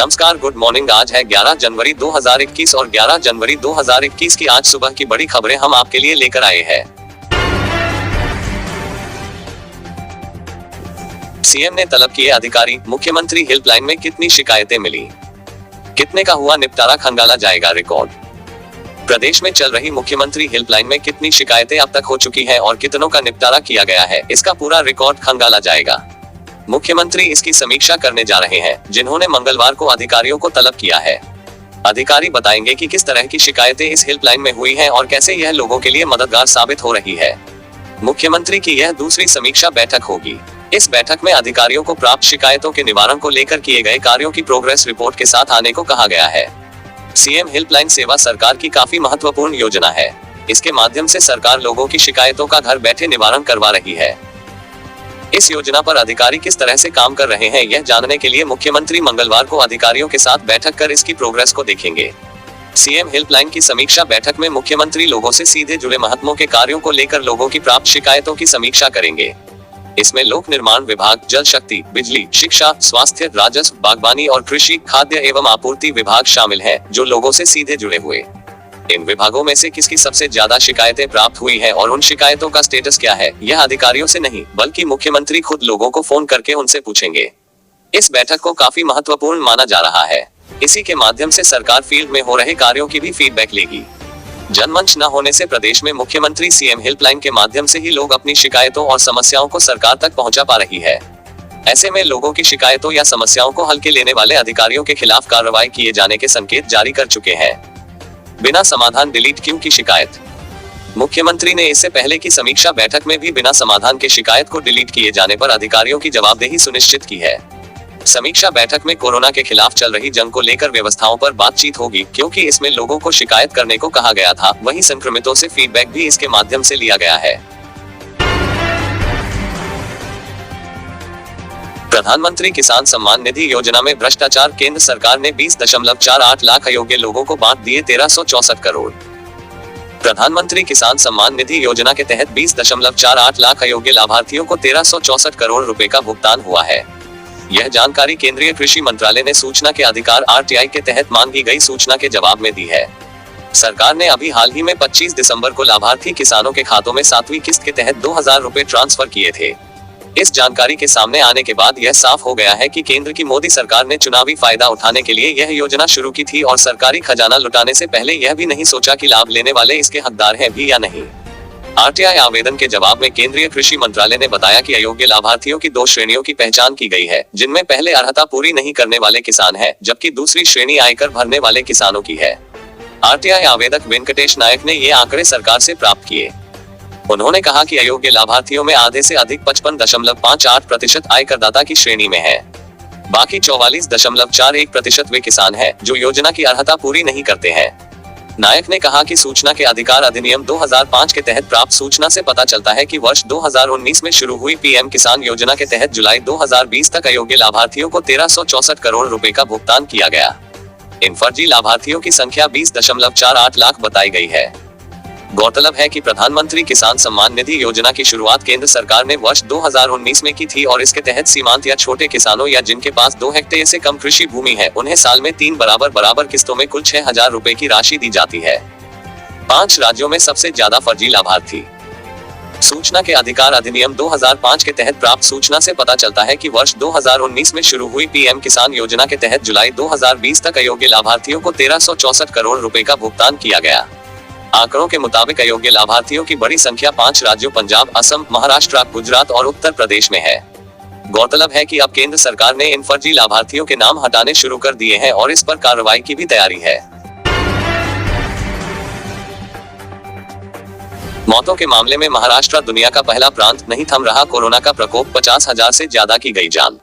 नमस्कार, good morning. आज है 11 जनवरी 2021 और 11 जनवरी 2021 की आज सुबह की बड़ी खबरें हम आपके लिए लेकर आए हैं। सीएम ने तलब किए अधिकारी, मुख्यमंत्री हेल्पलाइन में कितनी शिकायतें मिली, कितने का हुआ निपटारा, खंगाला जाएगा रिकॉर्ड। प्रदेश में चल रही मुख्यमंत्री हेल्पलाइन में कितनी शिकायतें अब तक हो चुकी हैं और कितनों का निपटारा किया गया है, इसका पूरा रिकॉर्ड खंगाला जाएगा। मुख्यमंत्री इसकी समीक्षा करने जा रहे हैं, जिन्होंने मंगलवार को अधिकारियों को तलब किया है। अधिकारी बताएंगे कि किस तरह की शिकायतें इस हेल्पलाइन में हुई हैं और कैसे यह लोगों के लिए मददगार साबित हो रही है। मुख्यमंत्री की यह दूसरी समीक्षा बैठक होगी। इस बैठक में अधिकारियों को प्राप्त शिकायतों के निवारण को लेकर किए गए कार्यों की प्रोग्रेस रिपोर्ट के साथ आने को कहा गया है। सीएम हेल्पलाइन सेवा सरकार की काफी महत्वपूर्ण योजना है। इसके माध्यम से सरकार लोगों की शिकायतों का घर बैठे निवारण करवा रही है। इस योजना पर अधिकारी किस तरह से काम कर रहे हैं, यह जानने के लिए मुख्यमंत्री मंगलवार को अधिकारियों के साथ बैठक कर इसकी प्रोग्रेस को देखेंगे। सीएम हेल्पलाइन की समीक्षा बैठक में मुख्यमंत्री लोगों से सीधे जुड़े महत्वों के कार्यों को लेकर लोगों की प्राप्त शिकायतों की समीक्षा करेंगे। इसमें लोक निर्माण विभाग, जल शक्ति, बिजली, शिक्षा, स्वास्थ्य, राजस्व, बागवानी और कृषि, खाद्य एवं आपूर्ति विभाग शामिल है, जो लोगों से सीधे जुड़े हुए। इन विभागों में से किसकी सबसे ज्यादा शिकायतें प्राप्त हुई है और उन शिकायतों का स्टेटस क्या है, यह अधिकारियों से नहीं बल्कि मुख्यमंत्री खुद लोगों को फोन करके उनसे पूछेंगे। इस बैठक को काफी महत्वपूर्ण माना जा रहा है। इसी के माध्यम से सरकार फील्ड में हो रहे कार्यों की भी फीडबैक लेगी। जनमंच न होने से प्रदेश में मुख्यमंत्री सीएम हेल्पलाइन के माध्यम से ही लोग अपनी शिकायतों और समस्याओं को सरकार तक पहुंचा पा रही है। ऐसे में लोगों की शिकायतों या समस्याओं को हल्के लेने वाले अधिकारियों के खिलाफ कार्रवाई किए जाने के संकेत जारी कर चुके हैं। बिना समाधान डिलीट क्यों की शिकायत। मुख्यमंत्री ने इससे पहले की समीक्षा बैठक में भी बिना समाधान के शिकायत को डिलीट किए जाने पर अधिकारियों की जवाबदेही सुनिश्चित की है। समीक्षा बैठक में कोरोना के खिलाफ चल रही जंग को लेकर व्यवस्थाओं पर बातचीत होगी, क्योंकि इसमें लोगों को शिकायत करने को कहा गया था। वहीं संक्रमितों से फीडबैक भी इसके माध्यम से लिया गया है। प्रधानमंत्री किसान सम्मान निधि योजना में भ्रष्टाचार, केंद्र सरकार ने 20.48 लाख अयोग्य लोगों को बांट दिए 1364 करोड़। प्रधानमंत्री किसान सम्मान निधि योजना के तहत 20.48 लाख अयोग्य लाभार्थियों को 1364 करोड़ रुपए का भुगतान हुआ है। यह जानकारी केंद्रीय कृषि मंत्रालय ने सूचना के अधिकार आरटीआई के तहत मांगी गई सूचना के जवाब में दी है। सरकार ने अभी हाल ही में 25 दिसंबर को लाभार्थी किसानों के खातों में 7वीं किस्त के तहत 2000 रुपए ट्रांसफर किए थे। इस जानकारी के सामने आने के बाद यह साफ हो गया है कि केंद्र की मोदी सरकार ने चुनावी फायदा उठाने के लिए यह योजना शुरू की थी और सरकारी खजाना लुटाने से पहले यह भी नहीं सोचा कि लाभ लेने वाले इसके हकदार हैं भी या नहीं। आरटीआई आवेदन के जवाब में केंद्रीय कृषि मंत्रालय ने बताया कि अयोग्य लाभार्थियों की 2 श्रेणियों की पहचान की गई है, जिनमें पहले अर्हता पूरी नहीं करने वाले किसान हैं, जबकि दूसरी श्रेणी आयकर भरने वाले किसानों की है। आरटीआई आवेदक वेंकटेश नायक ने ये आंकड़े सरकार से प्राप्त किए। उन्होंने कहा कि अयोग्य लाभार्थियों में आधे से अधिक 55.58% आय करदाता की श्रेणी में है। बाकी 44.41% वे किसान हैं, जो योजना की अर्हता पूरी नहीं करते हैं। नायक ने कहा कि सूचना के अधिकार अधिनियम 2005 के तहत प्राप्त सूचना से पता चलता है कि वर्ष 2019 में शुरू हुई पीएम किसान योजना के तहत जुलाई 2020 तक अयोग्य लाभार्थियों को 1364 करोड़ रुपए का भुगतान किया गया। इन फर्जी लाभार्थियों की संख्या 20.48 लाख बताई गई है। गौरतलब है कि प्रधानमंत्री किसान सम्मान निधि योजना की शुरुआत केंद्र सरकार ने वर्ष 2019 में की थी और इसके तहत सीमांत या छोटे किसानों या जिनके पास 2 हेक्टेयर से कम कृषि भूमि है, उन्हें साल में 3 बराबर किस्तों में कुल 6000 रुपए की राशि दी जाती है। 5 राज्यों में सबसे ज्यादा फर्जी लाभार्थी। सूचना के अधिकार अधिनियम 2005 के तहत प्राप्त सूचना से पता चलता है कि वर्ष 2019 में शुरू हुई पीएम किसान योजना के तहत जुलाई 2020 तक अयोग्य लाभार्थियों को 1364 करोड़ रुपए का भुगतान किया गया। आंकड़ों के मुताबिक अयोग्य लाभार्थियों की बड़ी संख्या 5 राज्यों पंजाब, असम, महाराष्ट्र, गुजरात और उत्तर प्रदेश में है। गौरतलब है कि अब केंद्र सरकार ने इन फर्जी लाभार्थियों के नाम हटाने शुरू कर दिए हैं और इस पर कार्रवाई की भी तैयारी है। मौतों के मामले में महाराष्ट्र दुनिया का पहला प्रांत, नहीं थम रहा कोरोना का प्रकोप, 50,000 से ज्यादा की गई जान।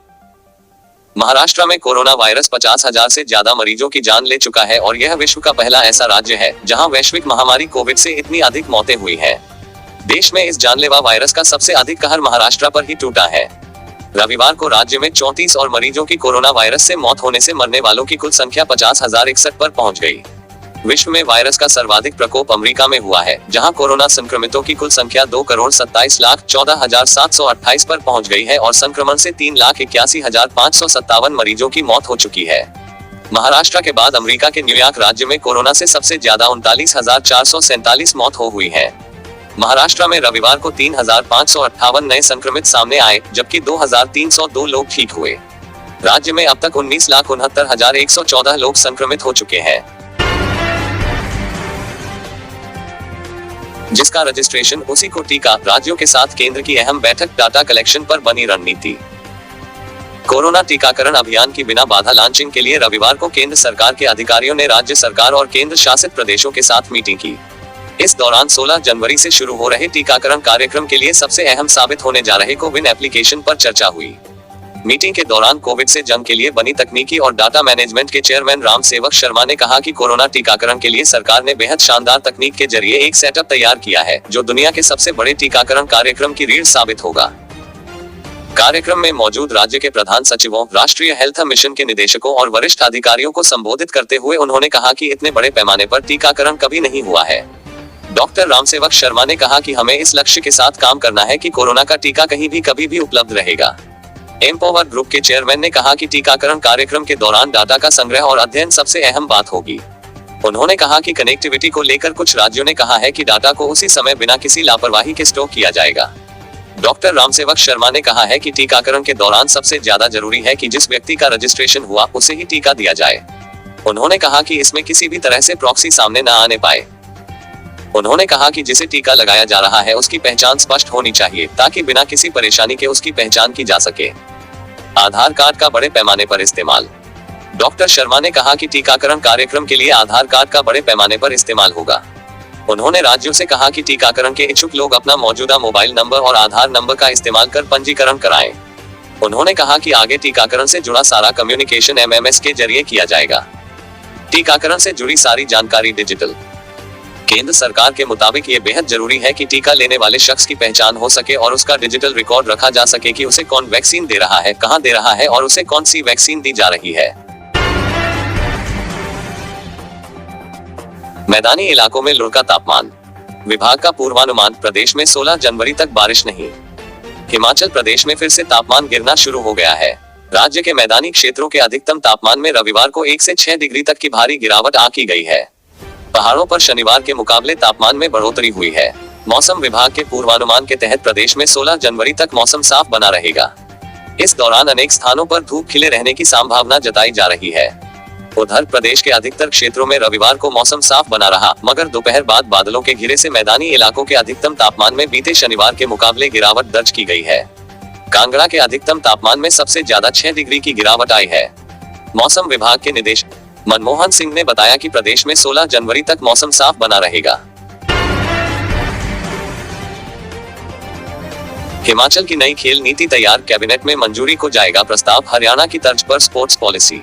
महाराष्ट्र में कोरोना वायरस 50,000 से ज्यादा मरीजों की जान ले चुका है और यह विश्व का पहला ऐसा राज्य है जहां वैश्विक महामारी कोविड से इतनी अधिक मौतें हुई हैं। देश में इस जानलेवा वायरस का सबसे अधिक कहर महाराष्ट्र पर ही टूटा है। रविवार को राज्य में 34 और मरीजों की कोरोना वायरस से मौत होने से मरने वालों की कुल संख्या 50,061 पर पहुंच गई। विश्व में वायरस का सर्वाधिक प्रकोप अमेरिका में हुआ है, जहां कोरोना संक्रमितों की कुल संख्या 2,27,14,728 पर पहुंच गई है और संक्रमण से 3,81,557 मरीजों की मौत हो चुकी है। महाराष्ट्र के बाद अमेरिका के न्यूयॉर्क राज्य में कोरोना से सबसे ज्यादा 39,447 मौत हुई है। महाराष्ट्र में रविवार को 3,558 नए संक्रमित सामने आए, जबकि 2,302 लोग ठीक हुए। राज्य में अब तक 19,69,114 लोग संक्रमित हो चुके हैं, जिसका रजिस्ट्रेशन उसी को टीका। राज्यों के साथ केंद्र की अहम बैठक, डाटा कलेक्शन पर बनी रणनीति। कोरोना टीकाकरण अभियान की बिना बाधा लॉन्चिंग के लिए रविवार को केंद्र सरकार के अधिकारियों ने राज्य सरकार और केंद्र शासित प्रदेशों के साथ मीटिंग की। इस दौरान 16 जनवरी से शुरू हो रहे टीकाकरण कार्यक्रम के लिए सबसे अहम साबित होने जा रहे कोविन एप्लीकेशन पर चर्चा हुई। मीटिंग के दौरान कोविड से जंग के लिए बनी तकनीकी और डाटा मैनेजमेंट के चेयरमैन राम सेवक शर्मा ने कहा कि कोरोना टीकाकरण के लिए सरकार ने बेहद शानदार तकनीक के जरिए एक सेटअप तैयार किया है, जो दुनिया के सबसे बड़े टीकाकरण कार्यक्रम की रीढ़ साबित होगा। कार्यक्रम में मौजूद राज्य के प्रधान सचिवों, राष्ट्रीय हेल्थ मिशन के निदेशकों और वरिष्ठ अधिकारियों को संबोधित करते हुए उन्होंने कहा कि इतने बड़े पैमाने पर टीकाकरण कभी नहीं हुआ है। डॉक्टर रामसेवक शर्मा ने कहा कि हमें इस लक्ष्य के साथ काम करना है कि कोरोना का टीका कहीं भी कभी भी उपलब्ध रहेगा। एम्पावर ग्रुप के चेयरमैन ने कहा कि टीकाकरण कार्यक्रम के दौरान डाटा का संग्रह और अध्ययन सबसे अहम बात होगी। उन्होंने कहा कि कनेक्टिविटी को लेकर कुछ राज्यों ने कहा है कि डाटा को उसी समय बिना किसी लापरवाही के स्टोर किया जाएगा। डॉक्टर रामसेवक शर्मा ने कहा है कि टीकाकरण के दौरान सबसे ज्यादा जरूरी है कि जिस व्यक्ति का रजिस्ट्रेशन हुआ उसे ही टीका दिया जाए। उन्होंने कहा कि इसमें किसी भी तरह से प्रॉक्सी सामने न आने पाए। उन्होंने कहा कि जिसे टीका लगाया जा रहा है उसकी पहचान स्पष्ट होनी चाहिए, ताकि बिना किसी परेशानी के उसकी पहचान की जा सके। आधार कार्ड का बड़े पैमाने पर इस्तेमाल। डॉक्टर शर्मा ने कहा कि टीकाकरण कार्यक्रम के लिए आधार कार्ड का बड़े पैमाने पर इस्तेमाल होगा। उन्होंने राज्यों से कहा कि टीकाकरण के इच्छुक लोग अपना मौजूदा मोबाइल नंबर और आधार नंबर का इस्तेमाल कर पंजीकरण कराएं। उन्होंने कहा कि आगे टीकाकरण से जुड़ा सारा कम्युनिकेशन MMS के जरिए किया जाएगा। टीकाकरण से जुड़ी सारी जानकारी डिजिटल। केंद्र सरकार के मुताबिक ये बेहद जरूरी है कि टीका लेने वाले शख्स की पहचान हो सके और उसका डिजिटल रिकॉर्ड रखा जा सके कि उसे कौन वैक्सीन दे रहा है, कहां दे रहा है और उसे कौन सी वैक्सीन दी जा रही है। मैदानी इलाकों में लुढ़का तापमान। विभाग का पूर्वानुमान, प्रदेश में 16 जनवरी तक बारिश नहीं। हिमाचल प्रदेश में फिर से तापमान गिरना शुरू हो गया है। राज्य के मैदानी क्षेत्रों के अधिकतम तापमान में रविवार को 1 से 6 डिग्री तक की भारी गिरावट आंकी गई है। पहाड़ों पर शनिवार के मुकाबले तापमान में बढ़ोतरी हुई है। मौसम विभाग के पूर्वानुमान के तहत प्रदेश में 16 जनवरी तक मौसम साफ बना रहेगा। इस दौरान अनेक स्थानों पर धूप खिले रहने की संभावना जताई जा रही है। उधर प्रदेश के अधिकतर क्षेत्रों में रविवार को मौसम साफ बना रहा, मगर दोपहर बाद बादलों के घिरे से मैदानी इलाकों के अधिकतम तापमान में बीते शनिवार के मुकाबले गिरावट दर्ज की गई है। कांगड़ा के अधिकतम तापमान में सबसे ज्यादा 6 डिग्री की गिरावट आई है। मौसम विभाग के निदेशक मनमोहन सिंह ने बताया कि प्रदेश में 16 जनवरी तक मौसम साफ बना रहेगा। हिमाचल की नई खेल नीति तैयार, कैबिनेट में मंजूरी को जाएगा प्रस्ताव। हरियाणा की तर्ज पर स्पोर्ट्स पॉलिसी।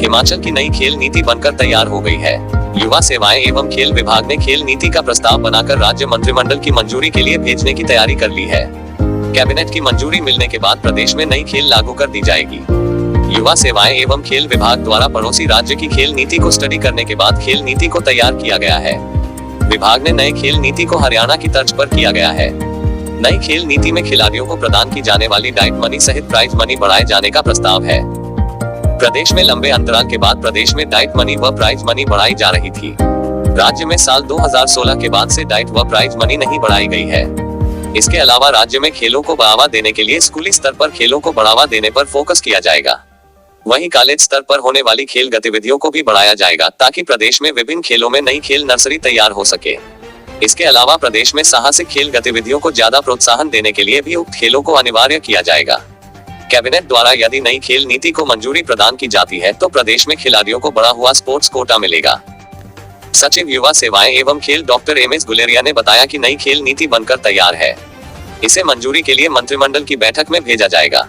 हिमाचल की नई खेल नीति बनकर तैयार हो गई है। युवा सेवाएं एवं खेल विभाग ने खेल नीति का प्रस्ताव बनाकर राज्य मंत्रिमंडल की मंजूरी के लिए भेजने की तैयारी कर ली है। कैबिनेट की मंजूरी मिलने के बाद प्रदेश में नई खेल लागू कर दी जाएगी। युवा सेवाएं एवं खेल विभाग द्वारा पड़ोसी राज्य की खेल नीति को स्टडी करने के बाद खेल नीति को तैयार किया गया है। विभाग ने नए खेल नीति को हरियाणा की तर्ज पर किया गया है। नई खेल नीति में खिलाड़ियों को प्रदान की जाने वाली डाइट मनी सहित प्राइज मनी बढ़ाए जाने का प्रस्ताव है। प्रदेश में लंबे अंतराल के बाद प्रदेश में डाइट मनी व प्राइज मनी बढ़ाई जा रही थी। राज्य में साल 2016 के बाद से डाइट व प्राइज मनी नहीं बढ़ाई गई है। इसके अलावा राज्य में खेलों को बढ़ावा देने के लिए स्कूली स्तर पर खेलों को बढ़ावा देने पर फोकस किया जाएगा। वहीं कॉलेज स्तर पर होने वाली खेल गतिविधियों को भी बढ़ाया जाएगा, ताकि प्रदेश में विभिन्न खेलों में नई खेल नर्सरी तैयार हो सके। इसके अलावा प्रदेश में साहसिक खेल गतिविधियों को ज्यादा प्रोत्साहन देने के लिए भी उक्त खेलों को अनिवार्य किया जाएगा। कैबिनेट द्वारा यदि नई खेल नीति को मंजूरी प्रदान की जाती है तो प्रदेश में खिलाड़ियों को बढ़ा हुआ स्पोर्ट्स कोटा मिलेगा। सचिव युवा सेवाएं एवं खेल डॉक्टर MS गुलेरिया ने बताया कि नई खेल नीति बनकर तैयार है। इसे मंजूरी के लिए मंत्रिमंडल की बैठक में भेजा जाएगा।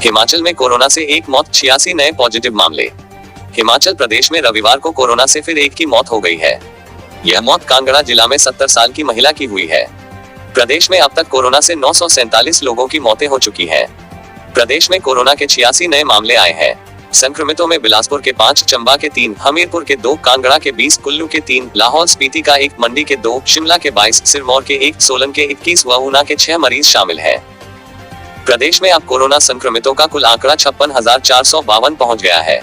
हिमाचल में कोरोना से एक मौत, 86 नए पॉजिटिव मामले। हिमाचल प्रदेश में रविवार को कोरोना से फिर एक की मौत हो गई है। यह मौत कांगड़ा जिला में 70 साल की महिला की हुई है। प्रदेश में अब तक कोरोना से 947 लोगों की मौतें हो चुकी हैं। प्रदेश में कोरोना के 86 नए मामले आए हैं। संक्रमितों में बिलासपुर के 5, चंबा के 3, हमीरपुर के 2, कांगड़ा के 20, कुल्लू के 3, लाहौल स्पीति का 1, मंडी के 2, शिमला के 22, सिरमौर के 1, सोलन के 21 व ऊना के 6 मरीज शामिल हैं। प्रदेश में अब कोरोना संक्रमितों का कुल आंकड़ा 56,452 पहुंच गया है।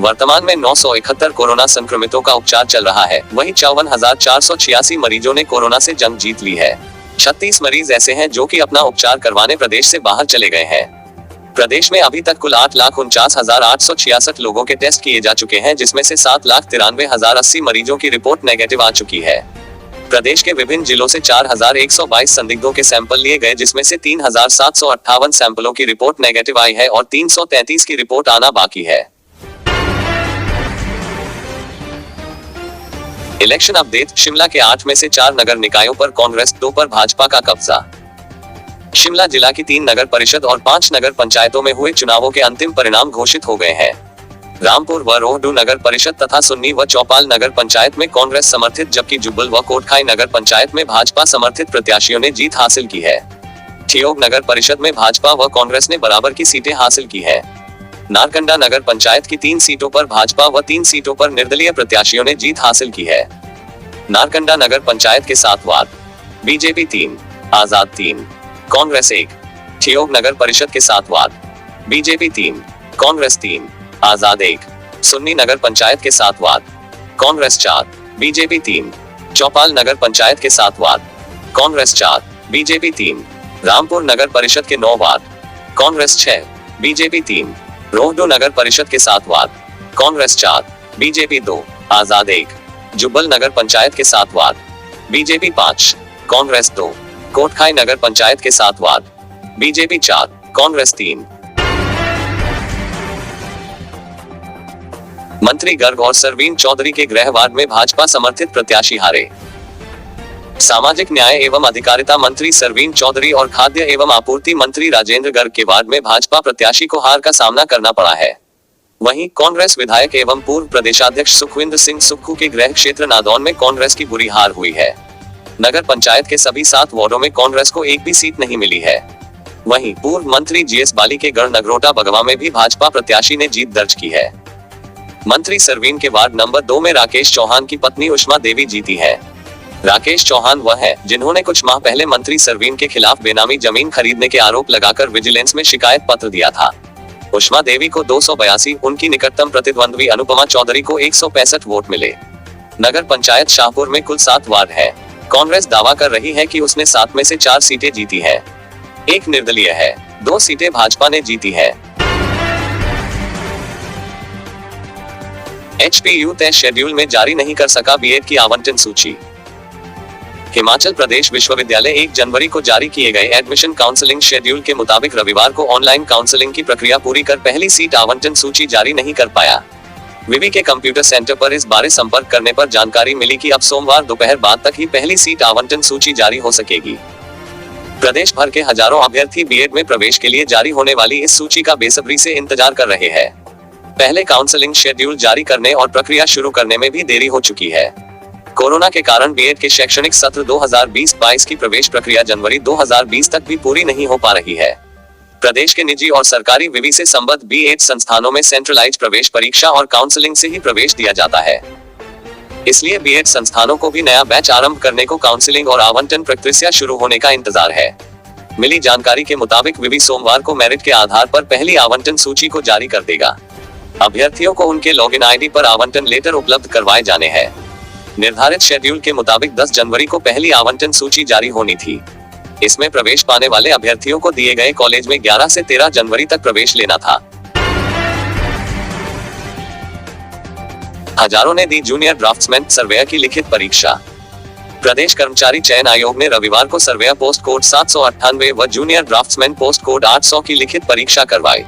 वर्तमान में 971 कोरोना संक्रमितों का उपचार चल रहा है। वहीं 54,486 मरीजों ने कोरोना से जंग जीत ली है। 36 मरीज ऐसे हैं जो कि अपना उपचार करवाने प्रदेश से बाहर चले गए हैं। प्रदेश में अभी तक कुल 8,49,866 लोगों के टेस्ट किए जा चुके हैं, जिसमें से 7,93,080 मरीजों की रिपोर्ट नेगेटिव आ चुकी है। प्रदेश के विभिन्न जिलों से 4,122 संदिग्धों के सैंपल लिए गए, जिसमें से 3,758 सैंपलों की रिपोर्ट नेगेटिव आई है और 333 की रिपोर्ट आना बाकी है। Election update. शिमला के 8 में से 4 नगर निकायों पर कांग्रेस, 2 पर भाजपा का कब्जा। शिमला जिला की 3 नगर परिषद और 5 नगर पंचायतों में हुए चुनावों के अंतिम परिणाम घोषित हो गए हैं। रामपुर व रोहडू नगर परिषद तथा सुन्नी व चौपाल नगर पंचायत में कांग्रेस समर्थित, जबकि जुब्बल व कोटखाई नगर पंचायत में भाजपा समर्थित प्रत्याशियों ने जीत हासिल की है। ठियोग नगर परिषद में भाजपा व कांग्रेस ने बराबर की सीटें हासिल की है। नारकंडा नगर पंचायत की 3 सीटों पर भाजपा व 3 सीटों पर निर्दलीय प्रत्याशियों ने जीत हासिल की है। नारकंडा नगर पंचायत के 7 वार्ड बीजेपी 3, आजाद 3, कांग्रेस 1। ठियोग नगर परिषद के 7 वार्ड बीजेपी 3, कांग्रेस 3, आजाद 1। सुन्नी नगर पंचायत के 7 वार्ड कांग्रेस 4, बीजेपी 3। चौपाल नगर पंचायत के 7 वार्ड कांग्रेस 4, बीजेपी 3। रामपुर नगर परिषद के 9 वार्ड कांग्रेस 6, बीजेपी 3। रोहडू नगर परिषद के 7 वार्ड कांग्रेस 4, बीजेपी 2, आजाद 1। जुब्बल नगर पंचायत के 7 वार्ड बीजेपी 5, कांग्रेस 2। कोटखाई नगर पंचायत के 7 वार्ड बीजेपी 4, कांग्रेस 3। मंत्री गर्ग और सरवीन चौधरी के गृह वार्ड में भाजपा समर्थित प्रत्याशी हारे। सामाजिक न्याय एवं अधिकारिता मंत्री सरवीन चौधरी और खाद्य एवं आपूर्ति मंत्री राजेंद्र गर्ग के वार्ड में भाजपा प्रत्याशी को हार का सामना करना पड़ा है। वहीं कांग्रेस विधायक एवं पूर्व प्रदेशाध्यक्ष सुखविंदर सिंह सुक्खू के गृह क्षेत्र नादौन में कांग्रेस की बुरी हार हुई है। नगर पंचायत के सभी 7 वार्डों में कांग्रेस को एक भी सीट नहीं मिली है। वहीं पूर्व मंत्री जीएस बाली के गढ़ नगरोटा बगवा में भी भाजपा प्रत्याशी ने जीत दर्ज की है। मंत्री सरवीन के वार्ड नंबर 2 में राकेश चौहान की पत्नी उष्मा देवी जीती है। राकेश चौहान वह है जिन्होंने कुछ माह पहले मंत्री सरवीन के खिलाफ बेनामी जमीन खरीदने के आरोप लगाकर विजिलेंस में शिकायत पत्र दिया था। उष्मा देवी को 282, उनकी निकटतम प्रतिद्वंद्वी अनुपमा चौधरी को 165 वोट मिले। नगर पंचायत शाहपुर में कुल 7 वार्ड है। कांग्रेस दावा कर रही है कि उसने 7 में से 4 सीटें जीती है, 1 निर्दलीय है, 2 सीटें भाजपा ने जीती है। HPU तय शेड्यूल में जारी नहीं कर सका बीएड की आवंटन सूची। हिमाचल प्रदेश विश्वविद्यालय 1 जनवरी को जारी किए गए एडमिशन काउंसलिंग शेड्यूल के मुताबिक रविवार को ऑनलाइन काउंसलिंग की प्रक्रिया पूरी कर पहली सीट आवंटन सूची जारी नहीं कर पाया। विवि के कंप्यूटर सेंटर पर इस बारे संपर्क करने पर जानकारी मिली कि अब सोमवार दोपहर बाद तक ही पहली सीट आवंटन सूची जारी हो सकेगी। प्रदेश भर के हजारों अभ्यर्थी बीएड में प्रवेश के लिए जारी होने वाली इस सूची का बेसब्री से इंतजार कर रहे हैं। पहले काउंसलिंग शेड्यूल जारी करने और प्रक्रिया शुरू करने में भी देरी हो चुकी है। कोरोना के कारण बीएड के शैक्षणिक सत्र 2020-22 की प्रवेश प्रक्रिया जनवरी 2020 तक भी पूरी नहीं हो पा रही है। प्रदेश के निजी और सरकारी विवि से संबद्ध बीएड संस्थानों में सेंट्रलाइज्ड प्रवेश परीक्षा और काउंसलिंग से ही प्रवेश दिया जाता है। इसलिए बीएड संस्थानों को भी नया बैच आरंभ करने को काउंसलिंग और आवंटन प्रक्रिया शुरू होने का इंतजार है। मिली जानकारी के मुताबिक विवि सोमवार को मेरिट के आधार पर पहली आवंटन सूची को जारी कर देगा। अभ्यर्थियों को उनके लॉगिन आईडी पर आवंटन लेटर उपलब्ध करवाए जाने हैं। निर्धारित शेड्यूल के मुताबिक 10 जनवरी को पहली आवंटन सूची जारी होनी थी। इसमें प्रवेश पाने वाले अभ्यर्थियों को दिए गए कॉलेज में 11 से 13 जनवरी तक प्रवेश लेना था। हजारों ने दी जूनियर ड्राफ्ट्समैन सर्वेयर की लिखित परीक्षा। प्रदेश कर्मचारी चयन आयोग ने रविवार को सर्वेयर पोस्ट कोड 798 व जूनियर ड्राफ्ट्समैन पोस्ट कोड 800 की लिखित परीक्षा करवाई।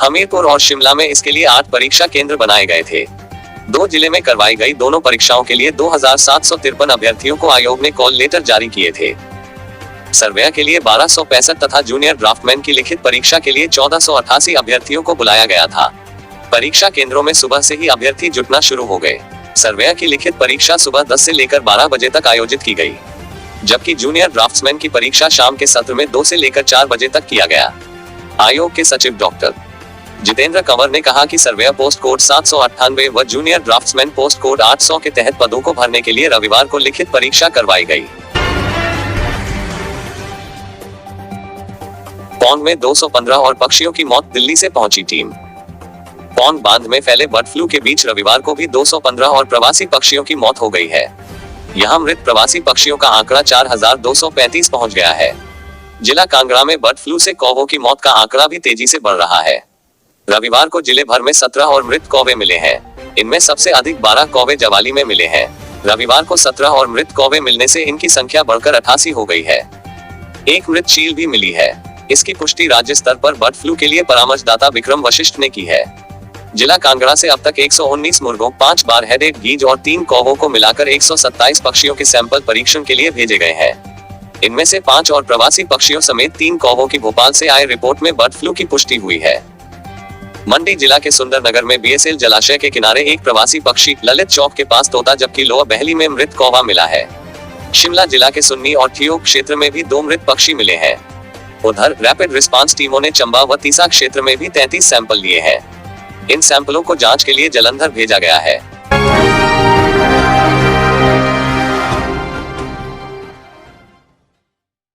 हमीरपुर और शिमला में इसके लिए 8 परीक्षा केंद्र बनाए गए थे। 2 जिले में करवाई गई दोनों परीक्षाओं के लिए 2753 अभ्यर्थियों को आयोग ने कॉल लेटर जारी किए थे। सर्वेयर के लिए 1265 तथा जूनियर ड्राफ्टमैन की लिखित परीक्षा के लिए 1488 अभ्यर्थियों को बुलाया गया था। परीक्षा केंद्रों में सुबह से ही अभ्यर्थी जुटना शुरू हो गए। सर्वेयर की लिखित परीक्षा सुबह 10 से लेकर 12 बजे तक आयोजित की गई, जबकि जूनियर ड्राफ्ट्समैन की परीक्षा शाम के सत्र में 2 से लेकर 4 बजे तक किया गया। आयोग के सचिव डॉक्टर जितेंद्र कंवर ने कहा कि सर्वेयर पोस्ट कोड 798 व जूनियर ड्राफ्ट्समैन पोस्ट कोड 800 के तहत पदों को भरने के लिए रविवार को लिखित परीक्षा करवाई गई। पौंग में 215 और पक्षियों की मौत, दिल्ली से पहुंची टीम। पौंग बांध में फैले बर्ड फ्लू के बीच रविवार को भी 215 और प्रवासी पक्षियों की मौत हो गई है। यहां मृत प्रवासी पक्षियों का आंकड़ा 4235 पहुंच गया है। जिला कांगड़ा में बर्ड फ्लू से कौवों की मौत का आंकड़ा भी तेजी से बढ़ रहा है। रविवार को जिले भर में 17 और मृत कौवे मिले हैं। इनमें सबसे अधिक 12 कौवे जवाली में मिले हैं। रविवार को 17 और मृत कौवे मिलने से इनकी संख्या बढ़कर 88 हो गई है। एक मृत चील भी मिली है। इसकी पुष्टि राज्य स्तर पर बर्ड फ्लू के लिए परामर्शदाता विक्रम वशिष्ठ ने की है। जिला कांगड़ा से अब तक 119 मुर्गों, 5 बार हेडेड गीज और 3 कौवों को मिलाकर 127 पक्षियों के सैंपल परीक्षण के लिए भेजे गए हैं। इनमें से 5 और प्रवासी पक्षियों समेत 3 कौवों की भोपाल से आए रिपोर्ट में बर्ड फ्लू की पुष्टि हुई है। मंडी जिला के सुंदरनगर में बीएसएल जलाशय के किनारे एक प्रवासी पक्षी ललित चौक के पास तोता जबकि लोअर बहली में मृत कौवा मिला है। शिमला जिला के सुन्नी और ठियोग क्षेत्र में भी 2 मृत पक्षी मिले हैं। उधर रैपिड रिस्पांस टीमों ने चंबा व तीसा क्षेत्र में भी 33 सैंपल लिए हैं। इन सैंपलों को जांच के लिए जालंधर भेजा गया है।